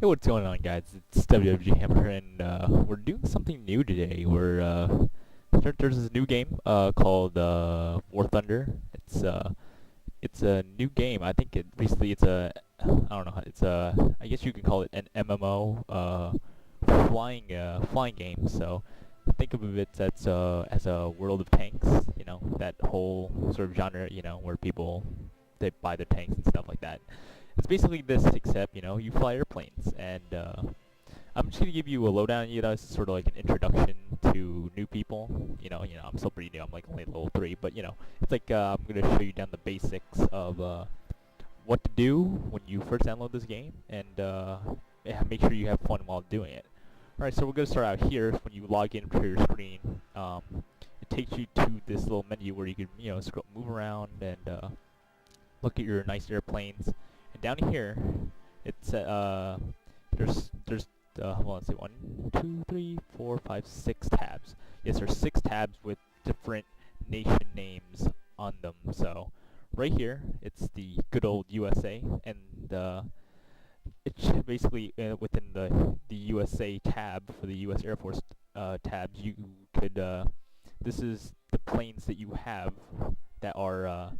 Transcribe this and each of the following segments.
Hey, what's going on, guys? It's WWG Hammer, and we're doing something new today. There's this new game called War Thunder. It's a new game. I think I don't know. I guess you can call it an MMO flying game. So think of it as a World of Tanks. You know, that whole sort of genre. You know, where people they buy their tanks and stuff like that. It's basically this, except you fly airplanes, and I'm just gonna give you a lowdown. It's sort of like an introduction to new people. I'm still pretty new. I'm like only level 3, but it's like I'm gonna show you down the basics of what to do when you first download this game, and yeah, make sure you have fun while doing it. All right, so we're gonna start out here. When you log into your screen, it takes you to this little menu where you can move around and look at your nice airplanes. And down here, it's well, let's see, 6 tabs. Yes, there's 6 tabs with different nation names on them. So right here, it's the good old USA, and it's basically within the USA tab for the U.S. Air Force tabs. You could this is the planes that you have that are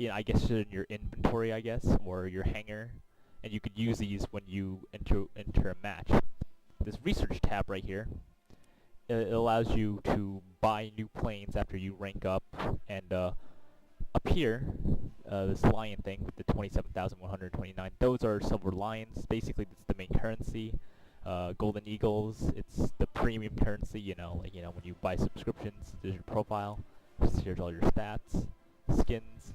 I guess in your inventory, I guess, or your hangar, and you could use these when you enter a match. This research tab right here, it allows you to buy new planes after you rank up, and up here, this lion thing with the 27,129, those are silver lions. Basically, that's the main currency. Golden eagles, it's the premium currency. When you buy subscriptions, there's your profile. Here's all your stats, skins.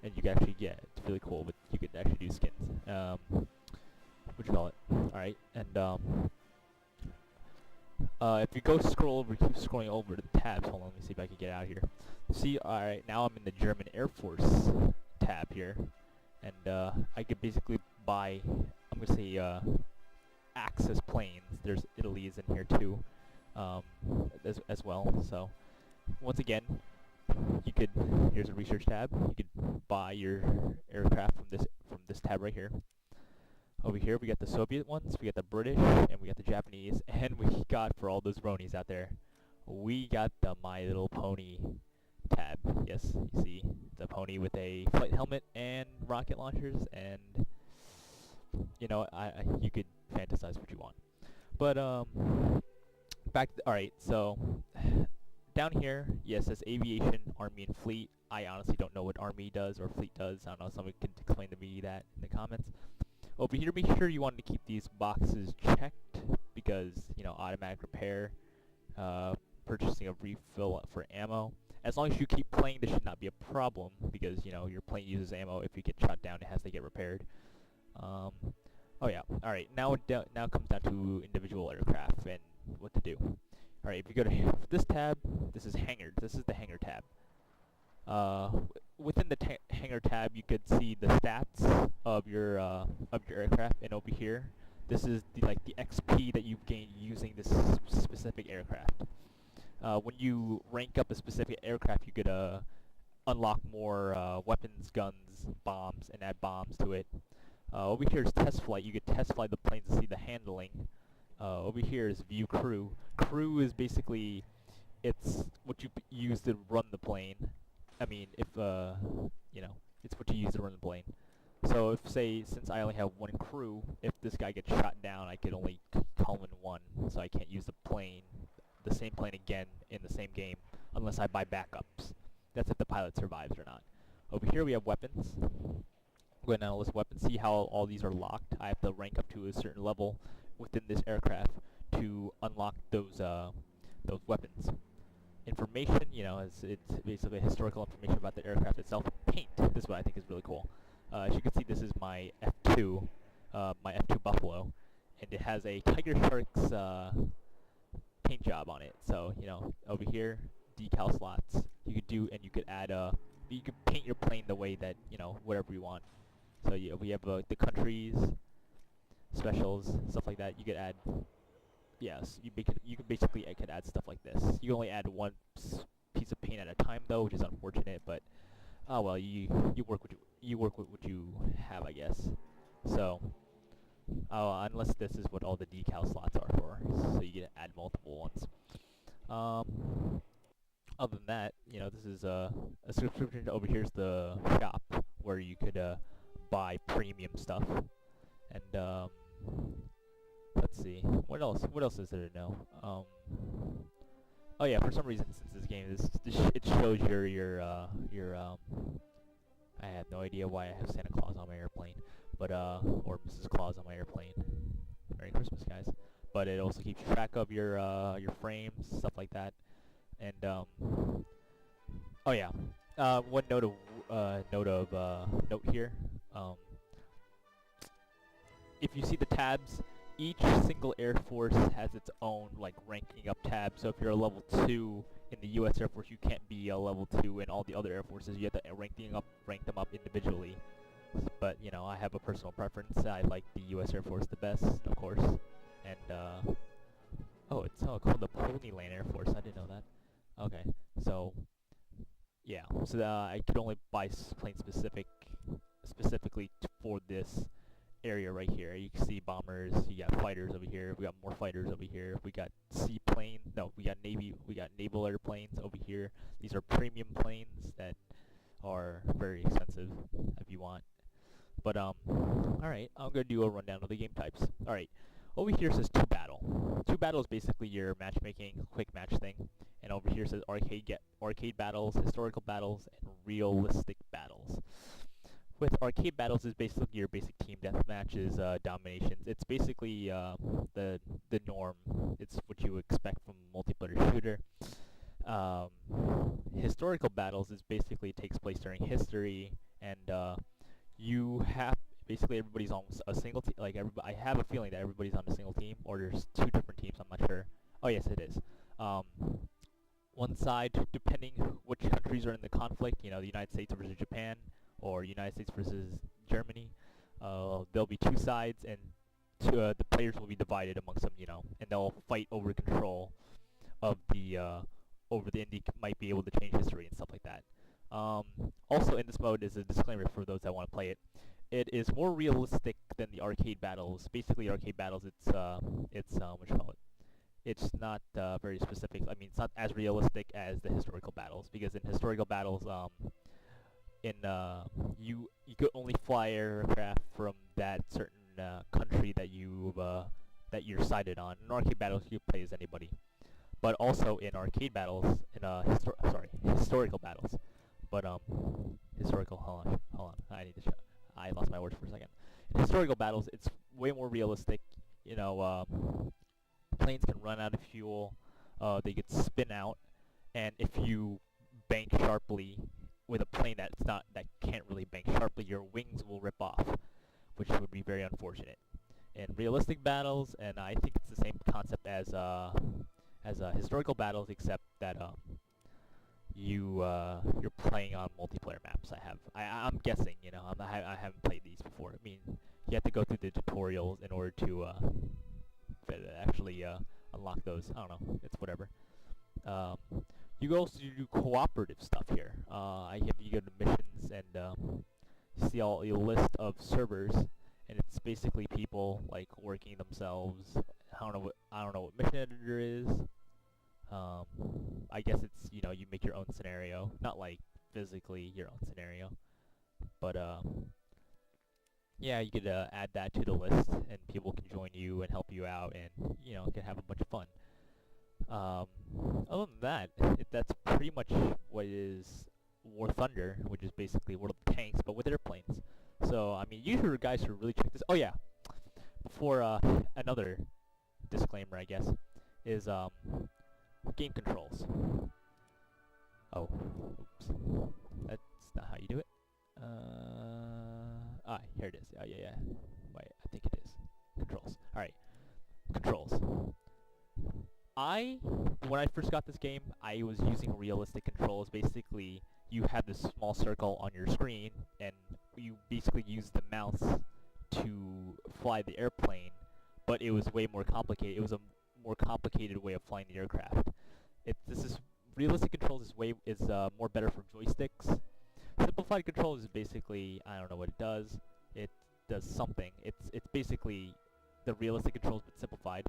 And you can actually get, it's really cool, but you can actually do skins. What you call it? Alright, and if you keep scrolling over the tabs, hold on, let me see if I can get out of here. See, alright, now I'm in the German Air Force tab here, and I could basically buy, I'm gonna say, Axis planes. There's Italy's in here too, as well. So, once again, here's a research tab. You could buy your aircraft from this tab right here. Over here we got the Soviet ones, we got the British, and we got the Japanese, and we got, for all those bronies out there, we got the My Little Pony tab. Yes, you see the pony with a flight helmet and rocket launchers, and you could fantasize what you want. But alright, so down here, yes, says Aviation, Army, and Fleet. I honestly don't know what Army does or Fleet does. I don't know, somebody can explain to me that in the comments. Over here, make sure you want to keep these boxes checked, because, automatic repair, purchasing a refill for ammo. As long as you keep playing, this should not be a problem, because, your plane uses ammo. If you get shot down, it has to get repaired. Oh yeah, alright, now it comes down to individual aircraft and what to do. Alright, if you go to this tab, this is hangar. This is the hangar tab. Within the hangar tab, you could see the stats of your aircraft, and over here, this is the XP that you've gained using this specific aircraft. When you rank up a specific aircraft, you could unlock more weapons, guns, bombs, and add bombs to it. Over here is test flight. You could test fly the planes to see the handling. Over here is view crew. Crew is basically, it's what you use to run the plane. I mean, if it's what you use to run the plane. So if, say, since I only have one crew, if this guy gets shot down, I could only call in one, so I can't use the same plane again in the same game, unless I buy backups. That's if the pilot survives or not. Over here we have weapons. Go ahead and list weapons. See how all these are locked. I have to rank up to a certain level within this aircraft to unlock those weapons. Information, it's basically historical information about the aircraft itself. Paint. This is what I think is really cool. As you can see, this is my F2, my F2 Buffalo, and it has a Tiger Shark's paint job on it. So over here, decal slots. You could add you could paint your plane the way that whatever you want. So yeah, we have the countries, specials, stuff like that. You could add, yes, you could basically could add stuff like this. You can only add one piece of paint at a time though, which is unfortunate. But oh well, you work with what you have, I guess. So Oh, unless this is what all the decal slots are for, so you get to add multiple ones. Other than that, this is a subscription. Over here's the shop where you could buy premium stuff. And let's see, what else? What else is there to know? Oh yeah, for some reason, since this game it shows your. I have no idea why I have Santa Claus on my airplane, but or Mrs. Claus on my airplane. Merry Christmas, guys. But it also keeps track of your frames, stuff like that. And oh yeah, one note here. If you see the tabs, each single Air Force has its own like ranking up tab. So if you're a level 2 in the U.S. Air Force, you can't be a level 2 in all the other Air Forces. You have to rank them up individually. But I have a personal preference. I like the U.S. Air Force the best, of course. And oh, it's called the Ponyland Air Force. I didn't know that. Okay, so yeah, so I could only buy planes specifically for this area right here. You can see bombers, you got fighters over here, we got more fighters over here, we got we got naval airplanes over here. These are premium planes that are very expensive if you want. But alright, I'm gonna do a rundown of the game types. Alright, over here says 2 battle. 2 battle is basically your matchmaking, quick match thing. And over here says arcade battles, historical battles, and realistic battles. With arcade battles is basically your basic team deathmatches, dominations. It's basically the norm. It's what you expect from a multiplayer shooter. Historical battles is basically takes place during history, and you have basically everybody's on a single team. Like I have a feeling that everybody's on a single team, or there's 2 different teams. I'm not sure. Oh yes, it is. One side, depending which countries are in the conflict. The United States versus Japan, or United States versus Germany. There'll be 2 sides, and the players will be divided amongst them. And they'll fight over control of the might be able to change history and stuff like that. Also in this mode is a disclaimer for those that want to play it. It is more realistic than the arcade battles. Basically, arcade battles, it's what you call it? It's not very specific. I mean, it's not as realistic as the historical battles, because in historical battles, you could only fly aircraft from that certain country that you're sighted on. In arcade battles, you play as anybody. But also in arcade battles, historical battles. But hold on, I lost my words for a second. In historical battles, it's way more realistic. Planes can run out of fuel, they get spin out, and if you bank sharply with a plane that can't really bank sharply, your wings will rip off, which would be very unfortunate. In realistic battles, and I think it's the same concept as historical battles, except that you're playing on multiplayer maps. I'm guessing, I haven't played these before. I mean, you have to go through the tutorials in order to actually unlock those. I don't know. It's whatever. You can also do cooperative stuff here. You go to missions, and you see all a list of servers, and it's basically people like working themselves. I don't know what mission editor is. I guess it's you make your own scenario, not like physically your own scenario, but yeah, you could add that to the list, and people can join you and help you out, and can have a bunch of fun. Other than that, that's pretty much what is War Thunder, which is basically World of Tanks, but with airplanes. So, I mean, you guys should really check this. Oh yeah, before another disclaimer, I guess, is game controls. Oh, oops, that's not how you do it. Here it is. Oh yeah. Wait, I think it is. Controls. All right, controls. When I first got this game, I was using realistic controls. Basically, you had this small circle on your screen, and you basically use the mouse to fly the airplane, but it was way more complicated. It was a more complicated way of flying the aircraft. Realistic controls is more better for joysticks. Simplified controls is basically, I don't know what it does. It does something. It's basically the realistic controls but simplified.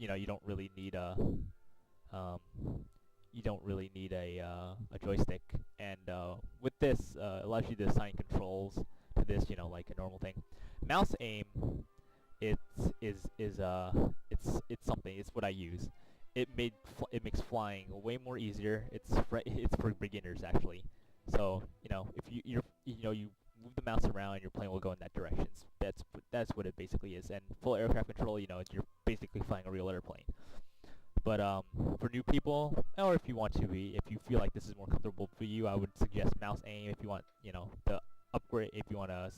You don't really need um, a joystick, and with this, it allows you to assign controls to this, like a normal thing. Mouse aim, it's something. It's what I use. It makes flying way more easier. It's for beginners actually. So if you move the mouse around, your plane will go in that direction. That's what it basically is. And full aircraft control, you're basically flying a real airplane. But for new people, or if you feel like this is more comfortable for you, I would suggest mouse aim. If you want, the upgrade, if you want to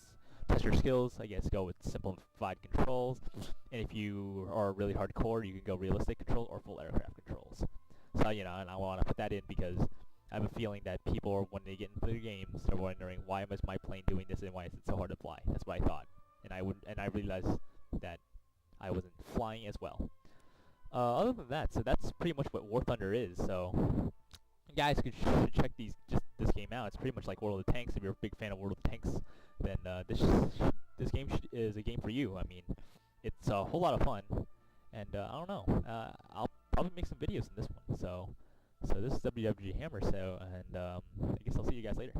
test your skills, I guess go with simplified controls. And if you are really hardcore, you can go realistic control or full aircraft controls. So and I want to put that in because I have a feeling that people are, when they get into the games, they're wondering why is my plane doing this and why is it so hard to fly. That's what I thought, and I realized that I wasn't flying as well. Other than that, so that's pretty much what War Thunder is. So, you guys should check this game out. It's pretty much like World of Tanks. If you're a big fan of World of Tanks, then this game is a game for you. I mean, it's a whole lot of fun, and I don't know. I'll probably make some videos in this one. So this is WWG Hammer. So, and I guess I'll see you guys later.